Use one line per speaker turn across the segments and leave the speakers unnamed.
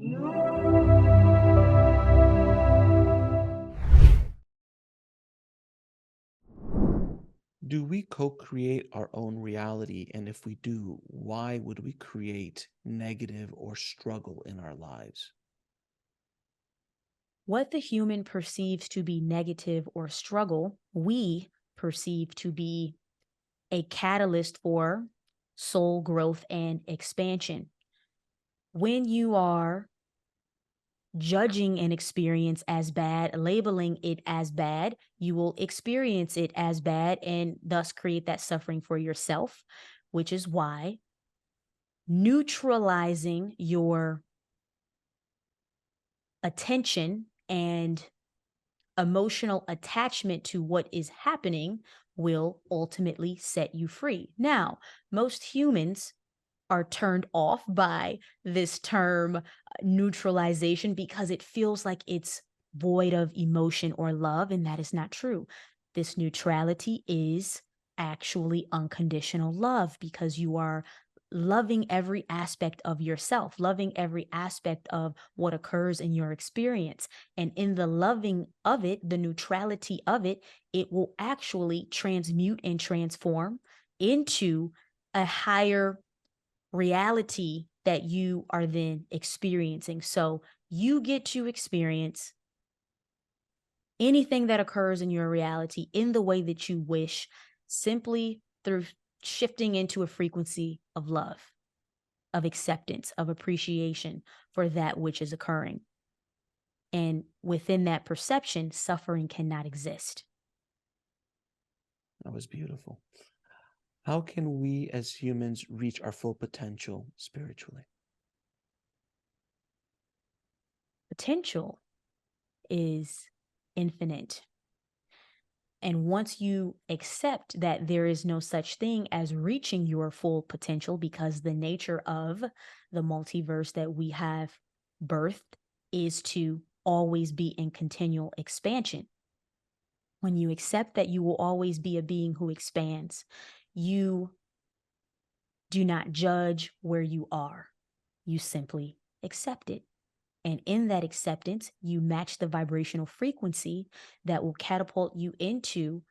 Do we co-create our own reality? And if we do, why would we create negative or struggle in our lives?
What the human perceives to be negative or struggle, we perceive to be a catalyst for soul growth and expansion. When you are judging an experience as bad, labeling it as bad, you will experience it as bad and thus create that suffering for yourself, which is why neutralizing your attention and emotional attachment to what is happening will ultimately set you free. Now, most humans are turned off by this term neutralization because it feels like it's void of emotion or love, and that is not true. This neutrality is actually unconditional love because you are loving every aspect of yourself, loving every aspect of what occurs in your experience. And in the loving of it, the neutrality of it, it will actually transmute and transform into a higher reality that you are then experiencing. So you get to experience anything that occurs in your reality in the way that you wish, simply through shifting into a frequency of love, of acceptance, of appreciation for that which is occurring. And within that perception, suffering cannot exist.
That was beautiful. How can we as humans reach our full potential spiritually?
Potential is infinite. And once you accept that there is no such thing as reaching your full potential, because the nature of the multiverse that we have birthed is to always be in continual expansion. When you accept that you will always be a being who expands, you do not judge where you are. You simply accept it. And in that acceptance, you match the vibrational frequency that will catapult you into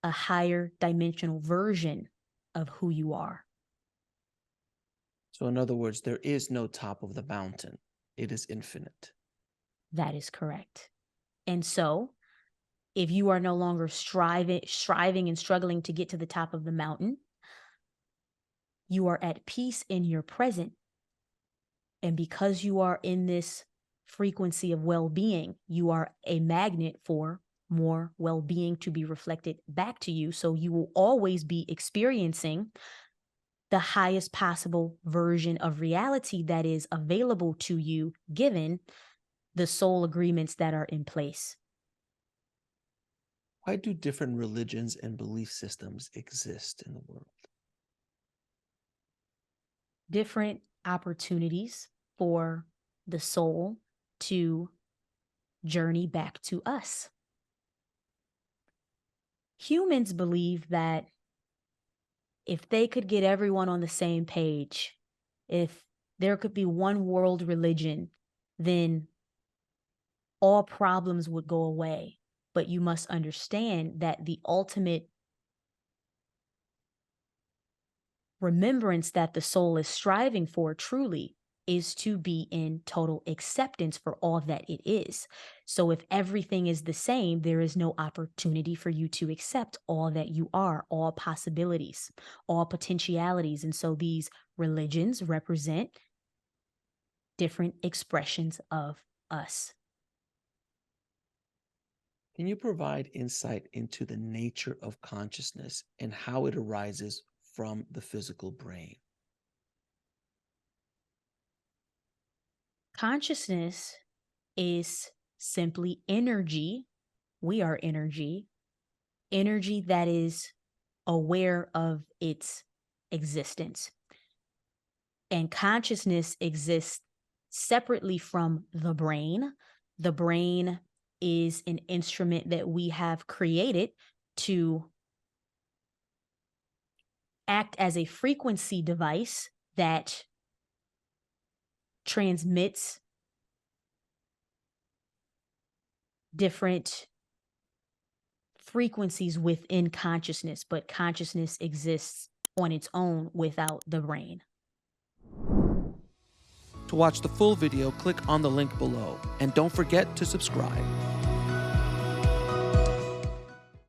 a higher dimensional version of who you are.
So, in other words, there is no top of the mountain, it is infinite.
That is correct. And so, if you are no longer striving and struggling to get to the top of the mountain, you are at peace in your present. And because you are in this frequency of well-being, you are a magnet for more well-being to be reflected back to you. So you will always be experiencing the highest possible version of reality that is available to you, given the soul agreements that are in place.
Why do different religions and belief systems exist in the world?
Different opportunities for the soul to journey back to us. Humans believe that if they could get everyone on the same page, if there could be one world religion, then all problems would go away. But you must understand that the ultimate remembrance that the soul is striving for truly is to be in total acceptance for all that it is. So if everything is the same, there is no opportunity for you to accept all that you are, all possibilities, all potentialities. And so these religions represent different expressions of us.
Can you provide insight into the nature of consciousness and how it arises from the physical brain?
Consciousness is simply energy. We are energy, energy that is aware of its existence. And consciousness exists separately from the brain. The brain is an instrument that we have created to act as a frequency device that transmits different frequencies within consciousness, but consciousness exists on its own without the brain.
To watch the full video, click on the link below, and don't forget to subscribe.